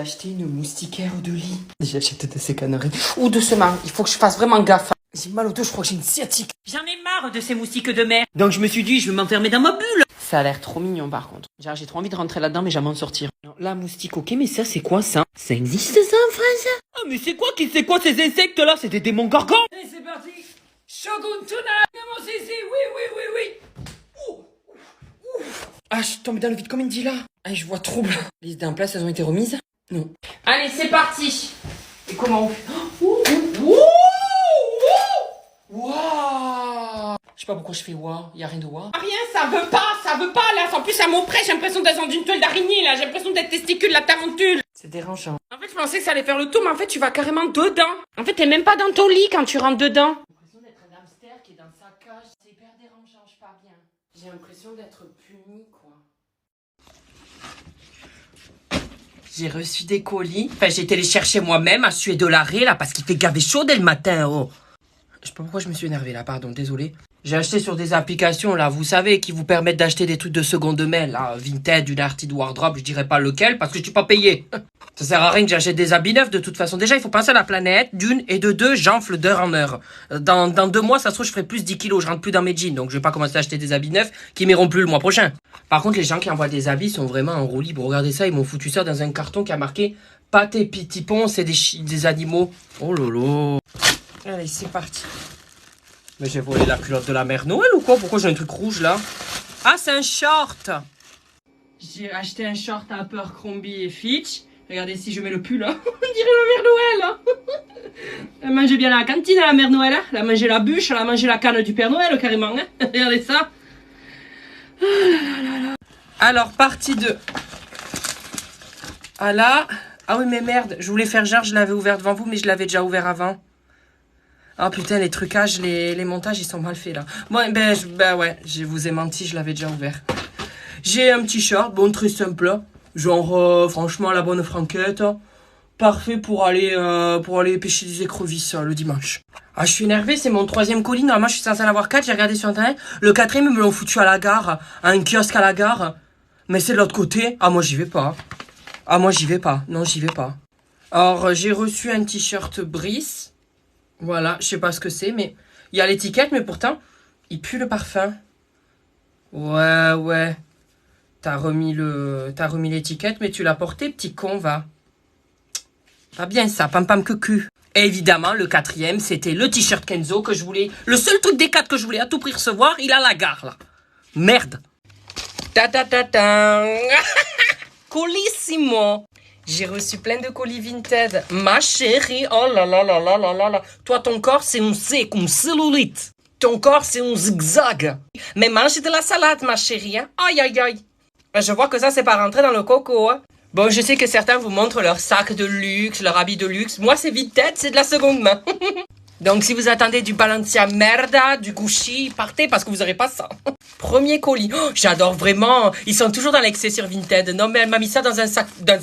J'ai acheté une moustiquaire de lit. J'achète de ces conneries. Ou doucement, il faut que je fasse vraiment gaffe. J'ai mal au dos, je crois que j'ai une sciatique. J'en ai marre de ces moustiques de mer. Donc je me suis dit, je vais m'enfermer dans ma bulle. Ça a l'air trop mignon par contre. Genre j'ai trop envie de rentrer là-dedans mais jamais en sortir. Non, la moustique, ok, mais ça c'est quoi ça? Ça existe ça en France? Ah mais c'est quoi ces insectes là? C'est des démons gargants. Allez c'est parti. Shogun tonight. Comment c'est ici? Oui. Ah, je suis tombée dans le vide comme une dit là. Ah, je vois trouble. Les idées en place, elles ont été remises? Non. Allez, c'est parti. Et comment on fait? Waouh! Je sais pas pourquoi je fais waouh, y a rien de waouh. Rien, ça veut pas là. En plus ça m'oppresse, j'ai l'impression d'être dans une toile d'araignée là. J'ai l'impression d'être testicule, la tarentule. C'est dérangeant. En fait, je pensais que ça allait faire le tour, mais en fait, tu vas carrément dedans. En fait, t'es même pas dans ton lit quand tu rentres dedans. J'ai l'impression d'être un hamster qui est dans sa cage. C'est hyper dérangeant, je pars bien. J'ai l'impression d'être puni, quoi. J'ai reçu des colis. Enfin, j'ai été les chercher moi-même à suer de l'arrêt là parce qu'il fait gaver chaud dès le matin. Oh. Je sais pas pourquoi je me suis énervé là, pardon, désolé. J'ai acheté sur des applications là, vous savez, qui vous permettent d'acheter des trucs de seconde main là, Vinted, United Wardrobe, je dirais pas lequel parce que je suis pas payé. Ça sert à rien que j'achète des habits neufs de toute façon. Déjà, il faut penser à la planète, d'une, et de deux, j'enfle d'heure en heure. Dans 2 mois, ça se trouve, je ferai plus 10 kilos, je rentre plus dans mes jeans, donc je vais pas commencer à acheter des habits neufs qui m'iront plus le mois prochain. Par contre, les gens qui envoient des habits sont vraiment en roue libre. Regardez ça, ils m'ont foutu ça dans un carton qui a marqué pâte et pitipon, c'est des animaux. Oh lolo. Allez, c'est parti. Mais j'ai volé la culotte de la mère Noël ou quoi? Pourquoi j'ai un truc rouge là? Ah, c'est un short. J'ai acheté un short à Abercrombie et Fitch. Regardez si je mets le pull là. On dirait la mère Noël. Hein. Elle mangeait bien à la cantine la mère Noël. Hein. Elle a mangé la bûche, elle a mangé la canne du Père Noël carrément. Hein. Regardez ça. Oh là là là. Alors, partie 2. Ah là. Ah oui mais merde, je voulais faire genre je l'avais ouvert devant vous mais je l'avais déjà ouvert avant. Ah putain, les trucages, les montages, ils sont mal faits là. Bon, ben ouais, je vous ai menti, je l'avais déjà ouvert. J'ai un petit short, bon, très simple. Genre, franchement, la bonne franquette. Parfait pour aller pêcher des écrevisses le dimanche. Ah, je suis énervée, c'est mon 3e colis. Normalement, je suis censée en avoir 4, j'ai regardé sur internet. Le 4e, ils me l'ont foutu à la gare, à un kiosque à la gare. Mais c'est de l'autre côté. Ah, moi, j'y vais pas. Ah, moi, j'y vais pas. Non, j'y vais pas. Alors, j'ai reçu un t-shirt Brice. Voilà, je sais pas ce que c'est, mais il y a l'étiquette, mais pourtant, il pue le parfum. Ouais. T'as remis l'étiquette, mais tu l'as porté, petit con, va. Pas bien ça, pam pam que cul. Et évidemment, le 4e, c'était le t-shirt Kenzo que je voulais. Le seul truc des 4 que je voulais à tout prix recevoir, il a la gare, là. Merde. Ta. Colissimo. J'ai reçu plein de colis Vinted. Ma chérie, oh là là là là là là là. Toi, ton corps, c'est un C comme cellulite. Ton corps, c'est un zigzag. Mais mange de la salade, ma chérie. Hein? Aïe. Je vois que ça, c'est pas rentré dans le coco. Hein? Bon, je sais que certains vous montrent leur sac de luxe, leur habit de luxe. Moi, c'est Vinted, c'est de la seconde main. Donc, si vous attendez du Balenciaga merda, du Gucci, partez parce que vous aurez pas ça. Premier colis. Oh, j'adore vraiment. Ils sont toujours dans l'excès sur Vinted. Non, mais elle m'a mis ça dans un sac poubelle.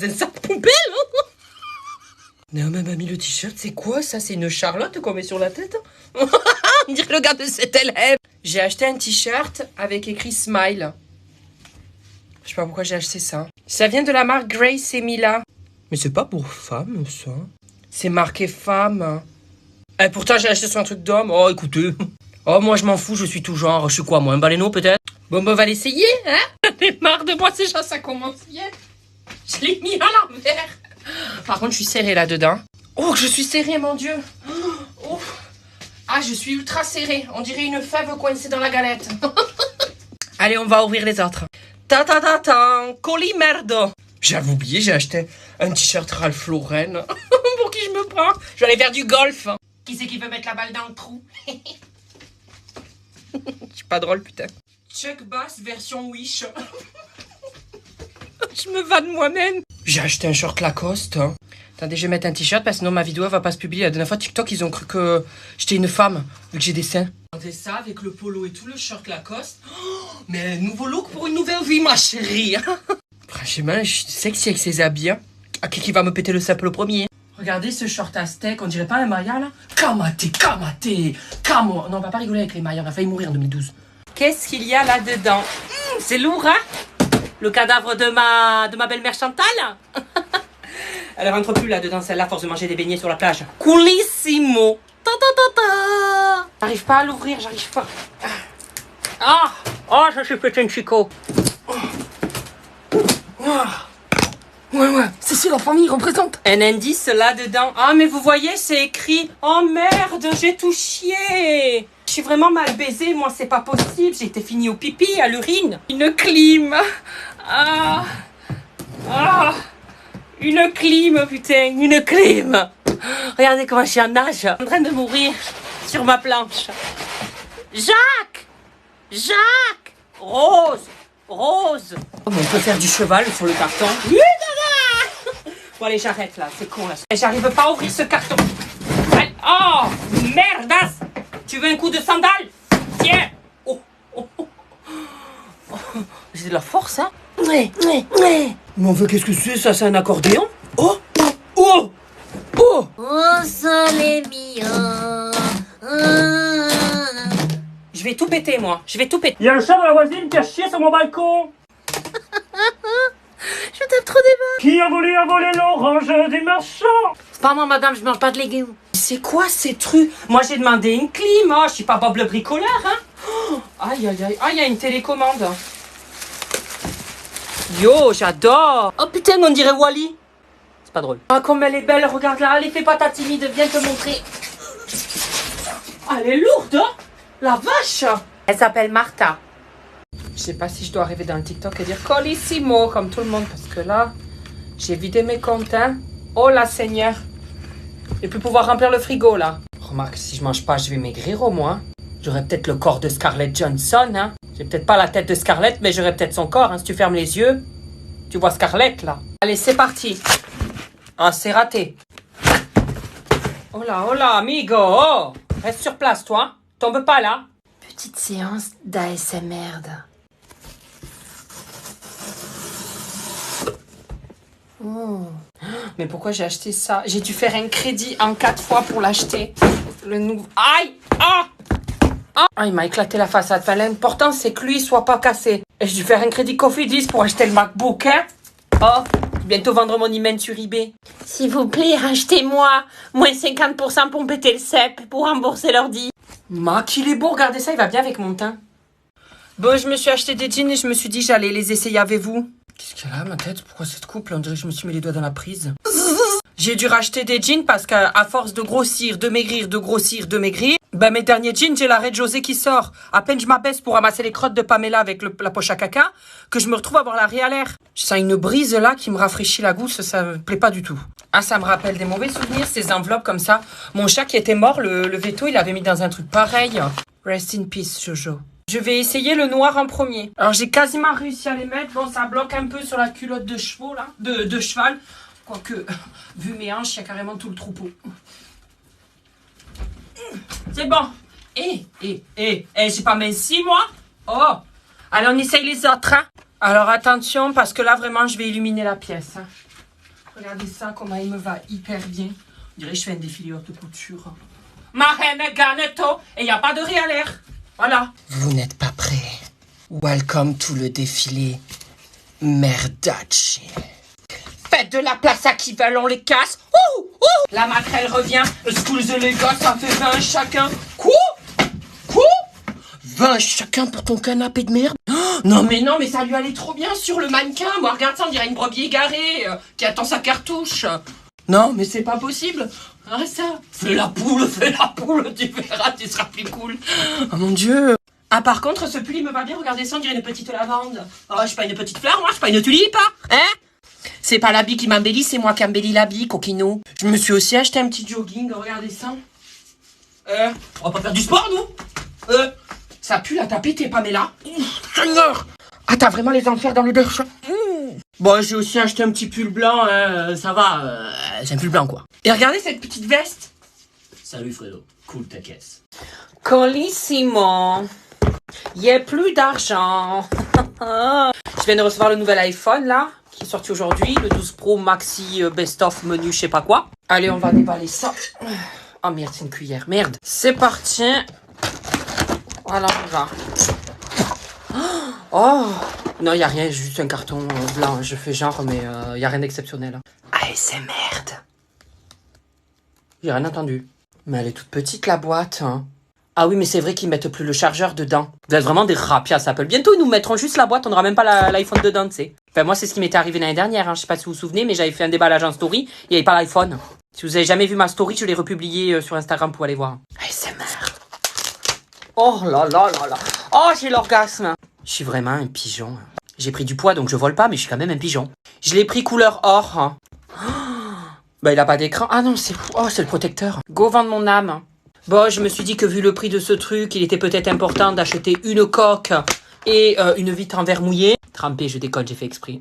Non, mais elle m'a mis le t-shirt. C'est quoi ça? C'est une Charlotte qu'on met sur la tête? On dirait le gars de cet élève. J'ai acheté un t-shirt avec écrit Smile. Je sais pas pourquoi j'ai acheté ça. Ça vient de la marque Grace et Mila. Mais c'est pas pour femme, ça. C'est marqué femme. Et pourtant, j'ai acheté sur un truc d'homme. Oh, écoutez. Oh, moi, je m'en fous, je suis tout genre. Je suis quoi, moi, un baleineau, peut-être? Bon, on va l'essayer, hein? J'en ai marre de moi, déjà, ça commence bien. Je l'ai mis à l'envers. Par contre, je suis serrée là-dedans. Oh, je suis serrée, mon Dieu. Oh. Ah, je suis ultra serrée. On dirait une fève coincée dans la galette. Allez, on va ouvrir les autres. Ta, colis merdo. J'avais oublié, j'ai acheté un t-shirt Ralph Lauren. Pour qui je me prends? Je vais aller faire du golf. Qui c'est qui veut mettre la balle dans le trou? Je suis pas drôle, putain. Chuck Bass version Wish. Je me vanne moi-même. J'ai acheté un short Lacoste. Hein. Attendez, je vais mettre un t-shirt parce que sinon ma vidéo elle va pas se publier. La dernière fois, TikTok, ils ont cru que j'étais une femme, vu que j'ai des seins. Regardez ça avec le polo et tout, le short Lacoste. Oh, mais un nouveau look pour une nouvelle vie, ma chérie. Franchement, je suis sexy avec ces habits. Hein. À qui va me péter le sable le premier? Regardez ce short à steak, on dirait pas un Maya là? Kamate, Kamo. Non, on va pas rigoler avec les Mayas, on a failli mourir en 2012. Qu'est-ce qu'il y a là-dedans? C'est lourd, hein? Le cadavre de ma belle-mère Chantal. Elle rentre plus là-dedans, celle-là, à force de manger des beignets sur la plage. Coolissimo. Ta ta ta ta. J'arrive pas à l'ouvrir, j'arrive pas. Ah. Oh, je suis pété un chico. Ouais, c'est la famille représente. Un indice là-dedans. Ah, mais vous voyez, c'est écrit. Oh merde, j'ai tout chié. Je suis vraiment mal baisée, moi, c'est pas possible. J'ai été finie au pipi, à l'urine. Une clim. Ah. Une clim, putain, une clim. Regardez comment je suis en nage. En train de mourir sur ma planche. Jacques. Rose. Oh, on peut faire du cheval sur le carton. Bon, allez, j'arrête là, c'est con là. J'arrive pas à ouvrir ce carton. Oh, merdasse. Tu veux un coup de sandale? Tiens. Oh. J'ai de la force, hein. Mais enfin, qu'est-ce que c'est ça? C'est un accordéon? Oh. Oh, sole mio. Je vais tout péter, moi. Je vais tout péter. Il y a le chat de la voisine qui a chié sur mon balcon. Je tape trop des mains. Qui a volé l'orange des marchands? C'est pas moi, madame, je mange pas de légumes. C'est quoi ces trucs? Moi, j'ai demandé une clim. Oh, je suis pas Bob le bricoleur, hein. Oh, aïe. Ah, il y a une télécommande. Yo, j'adore. Oh putain, on dirait Wally. C'est pas drôle. Ah, comme elle est belle, regarde là. Allez, fais pas ta timide, viens te montrer. Ah, elle est lourde, hein. La vache. Elle s'appelle Martha. Je sais pas si je dois arriver dans le TikTok et dire Colissimo comme tout le monde, parce que là, j'ai vidé mes comptes, hein. Oh la Seigneur. Je vais plus pouvoir remplir le frigo, là. Remarque, si je mange pas, je vais maigrir au moins. J'aurais peut-être le corps de Scarlett Johansson, hein. J'ai peut-être pas la tête de Scarlett, mais j'aurais peut-être son corps, hein. Si tu fermes les yeux, tu vois Scarlett, là. Allez, c'est parti. Ah, c'est raté. Hola, amigo. Oh. Reste sur place, toi. Tombe pas, là. Petite séance d'ASMR. Oh. Mais pourquoi j'ai acheté ça? J'ai dû faire un crédit en 4 fois pour l'acheter. Le nouveau... Aïe! Ah, il m'a éclaté la façade. Enfin, l'important, c'est que lui soit pas cassé. Et j'ai dû faire un crédit Cofidis pour acheter le MacBook, hein? Oh, je vais bientôt vendre mon email sur eBay. S'il vous plaît, rachetez-moi. Moins 50% pour péter le cep, pour rembourser l'ordi. Qu'il est beau, regardez ça, il va bien avec mon teint. Bon, je me suis acheté des jeans et je me suis dit j'allais les essayer avec vous. Qu'est-ce qu'il y a là, ma tête? Pourquoi cette coupe? On dirait que je me suis mis les doigts dans la prise. J'ai dû racheter des jeans parce qu'à force de grossir, de maigrir, ben mes derniers jeans, j'ai l'arrêt de José qui sort. À peine je m'abaisse pour ramasser les crottes de Pamela avec la poche à caca, que je me retrouve à avoir l'arrêt à l'air. Je sens une brise là qui me rafraîchit la gousse, ça me plaît pas du tout. Ah, ça me rappelle des mauvais souvenirs, ces enveloppes comme ça. Mon chat qui était mort, le veto, il avait mis dans un truc pareil. Rest in peace, Jojo. Je vais essayer le noir en premier. Alors, j'ai quasiment réussi à les mettre. Bon, ça bloque un peu sur la culotte de chevaux, là. De cheval. Quoique, vu mes hanches, il y a carrément tout le troupeau. C'est bon. J'ai pas minci, moi. Oh. Allez, on essaye les autres, hein. Alors, attention, parce que là, vraiment, je vais illuminer la pièce, hein. Regardez ça, comment il me va hyper bien. On dirait que je fais un défilé de couture. Marraine Ganeto. Et il n'y a pas de riz à l'air. Voilà. Vous n'êtes pas prêts. Welcome to le défilé Merdacci. Faites de la place à qui veulent, on les casse. La maquerelle revient. Excusez les gars, ça fait 20 chacun. Quoi 20 chacun pour ton canapé de merde? Non mais ça lui allait trop bien sur le mannequin. Moi, regarde ça, on dirait une brebis égarée qui attend sa cartouche. Non, mais c'est pas possible. Arrête ça. Fais la poule, tu verras, tu seras plus cool. Oh mon Dieu. Ah, par contre, ce pull, il me va bien. Regardez ça, on dirait une petite lavande. Oh, je suis pas une petite fleur, moi, je suis pas une tulipe, hein? C'est pas l'habit qui m'embellit, c'est moi qui embellis l'habit, coquino. Je me suis aussi acheté un petit jogging, regardez ça. On va pas faire du sport, nous? Ça pue la tapette, Pamela. Seigneur. Ah, t'as vraiment les enfers dans le berceau. Bon, j'ai aussi acheté un petit pull blanc, hein, ça va, c'est un pull blanc, quoi. Et regardez cette petite veste. Salut, Fredo. Cool ta caisse. Colissimo. Y a plus d'argent. Je viens de recevoir le nouvel iPhone, là, qui est sorti aujourd'hui. Le 12 Pro Maxi Best of menu, je sais pas quoi. Allez, on va déballer ça. Oh merde, c'est une cuillère. Merde. C'est parti. Voilà, on va. Oh. Non, y a rien, juste un carton blanc. Je fais genre, mais y a rien d'exceptionnel. c'est merde. J'ai rien entendu. Mais elle est toute petite la boîte. Hein. Ah oui, mais c'est vrai qu'ils mettent plus le chargeur dedans. Vous êtes vraiment des rapias Apple. Bientôt, ils nous mettront juste la boîte, on n'aura même pas l'iPhone dedans, tu sais. Enfin, moi, c'est ce qui m'était arrivé l'année dernière. Hein. Je sais pas si vous vous souvenez, mais j'avais fait un déballage en story. Il n'y avait pas l'iPhone. Si vous avez jamais vu ma story, je l'ai republiée sur Instagram pour aller voir. ASMR. Oh là là là là. Oh, j'ai l'orgasme. Je suis vraiment un pigeon. J'ai pris du poids, donc je vole pas, mais je suis quand même un pigeon. Je l'ai pris couleur or. Hein. Bah, il a pas d'écran. Ah non, c'est fou. Oh, c'est le protecteur. Go vendre mon âme. Bon, je me suis dit que vu le prix de ce truc, il était peut-être important d'acheter une coque et une vitre en verre mouillé. Trempé, je déconne, j'ai fait exprès.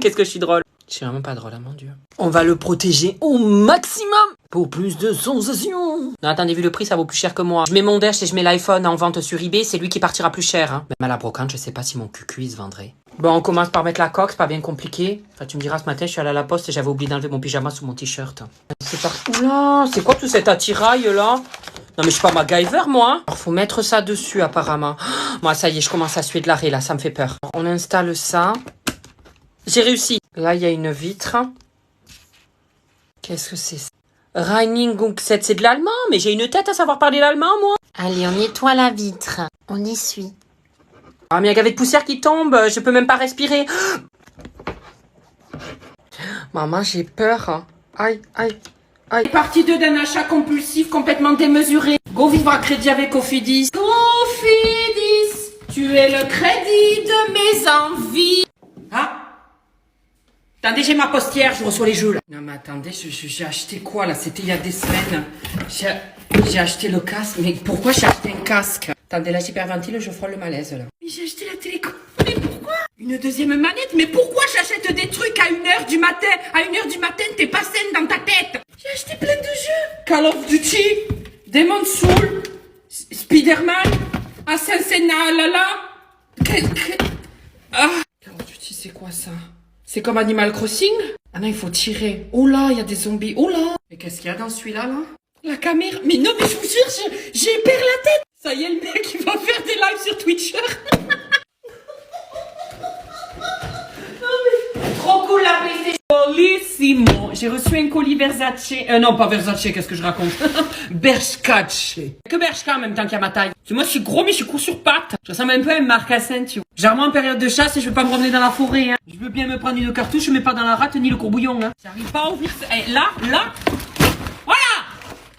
Qu'est-ce que je suis drôle. Je suis vraiment pas drôle, hein, mon Dieu. On va le protéger au maximum pour plus de sensations. Non, attendez, vu le prix, ça vaut plus cher que moi. Je mets mon dash et je mets l'iPhone en vente sur eBay, c'est lui qui partira plus cher. Hein. Même à la brocante, je sais pas si mon cucu se vendrait. Bon, on commence par mettre la coque, c'est pas bien compliqué. Enfin, tu me diras, ce matin, je suis allée à la poste et j'avais oublié d'enlever mon pyjama sous mon t-shirt. C'est pas... Oula, c'est quoi tout cet attirail, là? Non, mais je suis pas MacGyver, moi. Alors, faut mettre ça dessus, apparemment. Moi, ça y est, je commence à suer de l'arrêt, là, ça me fait peur. On installe ça. J'ai réussi. Là, il y a une vitre. Qu'est-ce que c'est ça? Reinigung, c'est de l'allemand, mais j'ai une tête à savoir parler l'allemand, moi. Allez, on nettoie la vitre. On essuie. Ah, mais il y a gavé de poussière qui tombe, je peux même pas respirer. Maman, j'ai peur. Aïe, aïe, aïe. Partie 2 d'un achat compulsif complètement démesuré. Go vivre à crédit avec Cofidis. Cofidis, tu es le crédit de mes envies. Ah, attendez, j'ai ma postière, je reçois les jeux là. Non mais attendez, j'ai acheté quoi là? C'était il y a des semaines. J'ai acheté le casque. Mais pourquoi j'ai acheté un casque? Attendez, là j'hyperventile, je frôle le malaise là. Mais j'ai acheté la télécommande. Mais pourquoi? Une deuxième manette? Mais pourquoi j'achète des trucs à 1h du matin? À 1h du matin, t'es pas saine dans ta tête. J'ai acheté plein de jeux. Call of Duty, Demon's Souls, Spider-Man, Assassin's Ah, Call of Duty, c'est quoi ça? C'est comme Animal Crossing? Ah non, il faut tirer. Oh là, il y a des zombies. Oh là. Mais qu'est-ce qu'il y a dans celui-là, là? La caméra. Mais non, mais je vous jure, j'ai perdu la tête. Ça y est, le mec, il va faire des lives sur Twitcher. Non, mais... Trop cool, la PlayStation. Bellissimo. J'ai reçu un colis Versace. Non, pas Versace, qu'est-ce que je raconte? Bershkac. Que Bershka en même temps qu'il y a ma taille. Moi, je suis gros, mais je suis court sur pattes. Je ressemble un peu à une marcassin, tu vois. Genre, moi, en période de chasse, et je veux pas me promener dans la forêt, hein. Je veux bien me prendre une cartouche, mais pas dans la rate ni le courbouillon, hein. J'arrive pas à ouvrir ça. Eh, là. Voilà!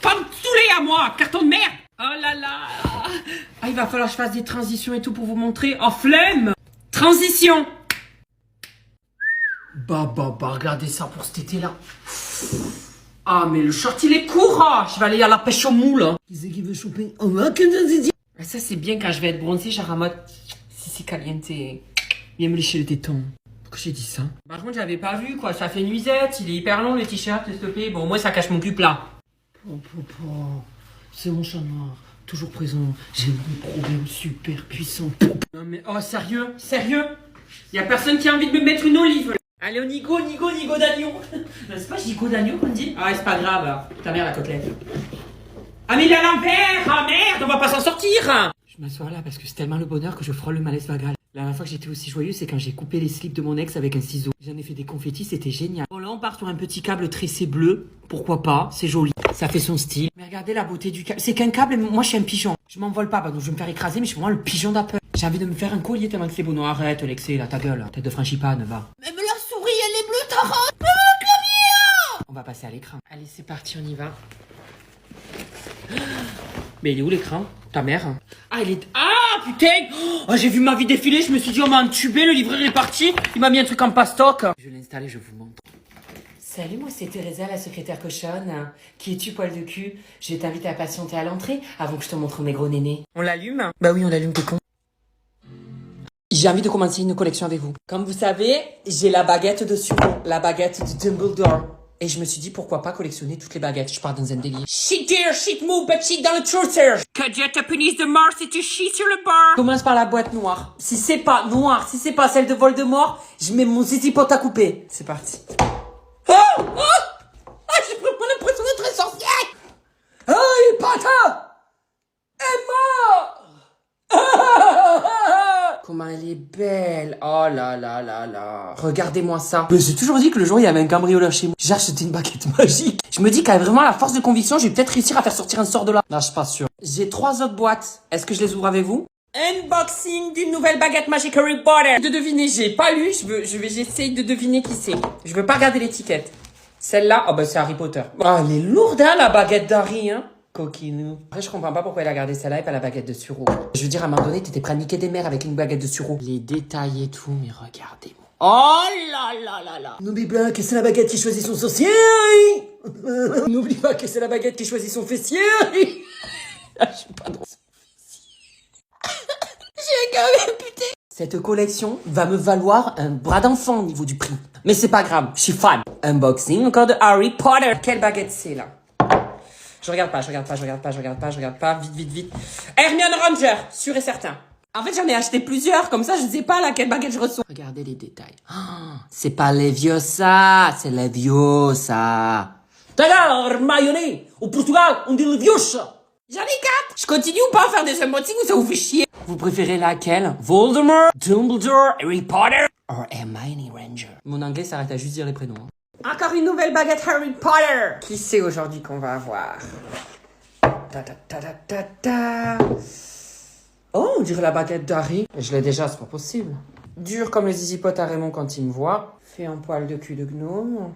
Pas me saouler à moi, carton de merde! Oh là là! Ah, il va falloir que je fasse des transitions et tout pour vous montrer. Oh, flemme! Transition! Bah, regardez ça pour cet été-là. Ah, mais le short, il est court, hein. Je vais aller à la pêche au moule, hein. Qui c'est qui veut choper? Oh, ça, c'est bien quand je vais être bronzée, genre en mode... Si caliente. Viens me lécher le téton. Pourquoi j'ai dit ça? Par contre, j'avais pas vu, quoi. Ça fait nuisette. Il est hyper long, le t-shirt, s'il te plaît. Bon, au moins, ça cache mon cul plat. C'est mon chat noir. Toujours présent. J'ai un problème super puissant. Non, mais... Oh, sérieux? Y a personne qui a envie de me mettre une olive. Allez, on nigo d'agneau. Non, c'est pas gigot d'agneau qu'on dit? Ah, c'est pas grave. Ta mère, la côtelette. Ah, mais il est à l'envers. Ah, merde, on va pas s'en sortir. Je m'assois là parce que c'est tellement le bonheur que je frôle le malaise vagal. La dernière fois que j'étais aussi joyeux, c'est quand j'ai coupé les slips de mon ex avec un ciseau. J'en ai fait des confettis, c'était génial. Bon, là, on part sur un petit câble tressé bleu. Pourquoi pas? C'est joli. Ça fait son style. Mais regardez la beauté du câble. C'est qu'un câble et moi, je suis un pigeon. Je m'envole pas, donc je vais me faire écraser, mais je suis vraiment le pigeon d'Apple. J'ai envie de me faire un collier tellement que c'est beau. Non, arrête, Lexé, là, ta gueule. Tête de frangipane, va. Même la souris, elle est bleue, ta robe. Même le clavier. On va passer à l'écran. Allez, c'est parti, on y va. Mais il est où l'écran? Ta mère? Ah, il est... Ah, putain! Oh, j'ai vu ma vie défiler, je me suis dit, on m'a entubé, le livreur est parti. Il m'a mis un truc en pastoc. Je l'ai installé, je vous montre. Salut, moi c'est Teresa, la secrétaire cochonne. Qui es-tu, poil de cul? Je vais t'inviter à patienter à l'entrée avant que je te montre mes gros nénés. On l'allume? Bah oui, on l'allume, t'es con. J'ai envie de commencer une collection avec vous. Comme vous savez, j'ai la baguette de Sumo, la baguette de Dumbledore. Et je me suis dit, pourquoi pas collectionner toutes les baguettes. Je pars dans un délire. Shit there, shit move, but shit dans le truther. Que Dieu te punisse de mort si tu chies sur le bar. Commence par la boîte noire. Si c'est pas noir, si c'est pas celle de Voldemort, je mets mon zizi pot à couper. C'est parti. Oh, j'ai pas l'impression d'être un sorcier. Harry Potter est mort. Comment elle est belle. Oh là là là là. Regardez-moi ça. Mais j'ai toujours dit que le jour où il y avait un cambrioleur chez moi, j'ai acheté une baguette magique. Je me dis qu'avec vraiment la force de conviction, je vais peut-être réussir à faire sortir un sort de là. Non, je suis pas sûr. J'ai 3 autres boîtes. Est-ce que je les ouvre avec vous? Unboxing d'une nouvelle baguette magique Harry Potter. De deviner, j'ai pas lu. J'essaye de deviner qui c'est. Je veux pas regarder l'étiquette. Celle-là, oh bah c'est Harry Potter. Oh, elle est lourde, hein, la baguette d'Harry, hein. Coquinou. Après, je comprends pas pourquoi elle a gardé celle-là et pas la baguette de sureau. Je veux dire, à un moment donné, t'étais prêt à niquer des mères avec une baguette de sureau. Les détails et tout, mais regardez-moi. Oh là là là là. N'oublie pas que c'est la baguette qui choisit son sorcier. N'oublie pas que c'est la baguette qui choisit son fessier. Je suis pas dans son fessier. J'ai quand même putain. Cette collection va me valoir un bras d'enfant au niveau du prix. Mais c'est pas grave, je suis fan. Unboxing encore de Harry Potter. Quelle baguette c'est là? Je regarde pas. Vite. Hermione Ranger, sûr et certain. En fait, j'en ai acheté plusieurs, comme ça, je sais pas laquelle baguette je reçois. Regardez les détails. Oh, c'est pas Leviosa, c'est Leviosa. Regarde, Hermione, au Portugal, on dit Leviosa. J'en ai 4. Je continue ou pas à faire des unboxings ou ça vous fait chier? Vous préférez laquelle? Voldemort, Dumbledore, Harry Potter ou Hermione Ranger? Mon anglais s'arrête à juste dire les prénoms. Hein. Encore une nouvelle baguette Harry Potter. Qui c'est aujourd'hui qu'on va avoir? Oh, on dirait la baguette d'Harry. Je l'ai déjà, c'est pas possible. Dur comme le zizipote à Raymond quand il me voit. Fait en poil de cul de gnome.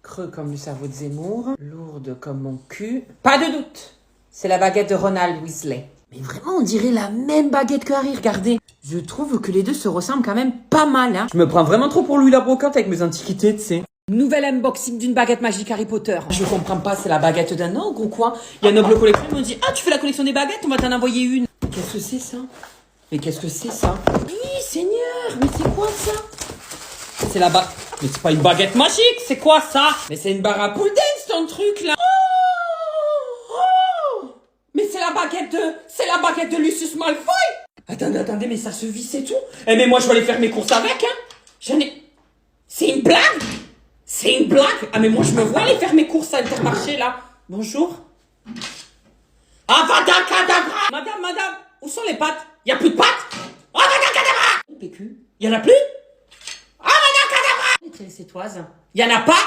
Creux comme le cerveau de Zemmour. Lourde comme mon cul. Pas de doute. C'est la baguette de Ronald Weasley. Mais vraiment, on dirait la même baguette que Harry, regardez. Je trouve que les deux se ressemblent quand même pas mal, hein. Je me prends vraiment trop pour Louis la Brocante avec mes antiquités, tu sais. Nouvelle unboxing d'une baguette magique Harry Potter. Je comprends pas, c'est la baguette d'un ogre ou quoi? Il y a Noble Collection, ils m'ont dit, ah, tu fais la collection des baguettes, on va t'en envoyer une. Qu'est-ce que c'est ça? Mais qu'est-ce que c'est ça? Oui, Seigneur, mais c'est quoi ça? C'est la baguette. Mais c'est pas une baguette magique, c'est quoi ça? Mais c'est une barre à poule dance, ton truc là. Mais c'est la baguette de Lucius Malfoy. Attendez, mais ça se visse et tout. Eh mais moi je vais aller faire mes courses avec, hein. C'est une blague? C'est une blague? Ah mais moi je me vois aller faire mes courses à Intermarché là. Bonjour. Avada-cadavra. Madame, où sont les pâtes? Y a plus de pâtes? Avada-cadavra. PQ. Y en a plus? Avada-cadavra. Les trécétoises. Y en a pas?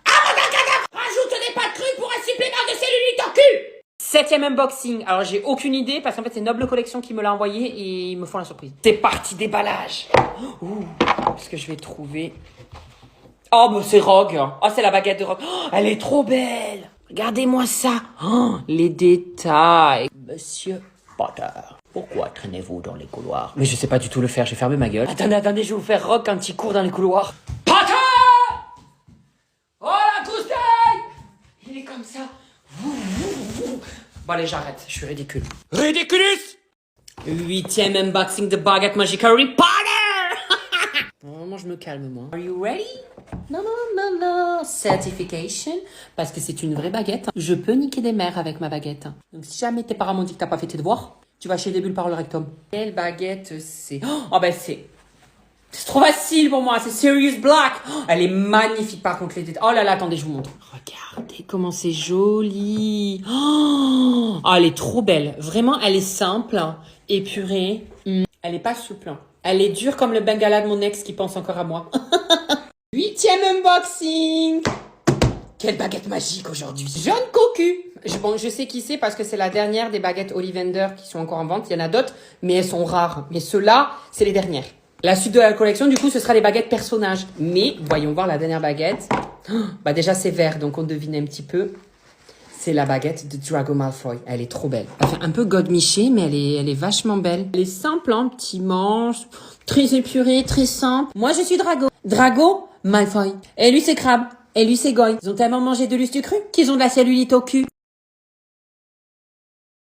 Avada-cadavra. Rajoute des pâtes crues pour un supplément de cellulite en cul. 7e unboxing. Alors j'ai aucune idée parce qu'en fait c'est Noble Collection qui me l'a envoyé et ils me font la surprise. C'est parti déballage. Ouh, qu'est-ce que je vais trouver? Oh bah c'est Rogue. Oh c'est la baguette de Rogue. Oh, elle est trop belle. Regardez-moi ça. Oh, les détails. Monsieur Potter, pourquoi traînez-vous dans les couloirs? Mais je sais pas du tout le faire, j'ai fermé ma gueule. Attendez, je vais vous faire Rogue quand il court dans les couloirs. Potter! Oh la coustaille! Il est comme ça. Bon allez, j'arrête, je suis ridicule. Ridiculous! 8e unboxing de baguette magique Harry Potter! Normalement, je me calme, moi. Are you ready? Non. Certification. Parce que c'est une vraie baguette. Je peux niquer des mères avec ma baguette. Donc, si jamais tes parents m'ont dit que t'as pas fait tes devoirs, tu vas chier des bulles par le rectum. Quelle baguette c'est? Oh, ben c'est trop facile pour moi. C'est Sirius Black. Oh, elle est magnifique, par contre, les détails. Oh là là, attendez, je vous montre. Regardez comment c'est joli. Oh, elle est trop belle. Vraiment, elle est simple, épurée. Elle est pas souple. Elle est dure comme le bengala de mon ex qui pense encore à moi. 8e unboxing. Quelle baguette magique aujourd'hui. Jaune cocu. Bon, je sais qui c'est parce que c'est la dernière des baguettes Ollivander qui sont encore en vente. Il y en a d'autres, mais elles sont rares. Mais ceux-là, c'est les dernières. La suite de la collection, du coup, ce sera les baguettes personnages. Mais, voyons voir la dernière baguette. Bah déjà, c'est vert, donc on devine un petit peu. C'est la baguette de Drago Malfoy. Elle est trop belle. Elle fait un peu godemiché, mais elle est vachement belle. Elle est simple, hein, petit manche, très épurée, très simple. Moi, je suis Drago. Drago Malfoy. Et lui, c'est Crabbe. Et lui, c'est Goy. Ils ont tellement mangé de lustre cru qu'ils ont de la cellulite au cul.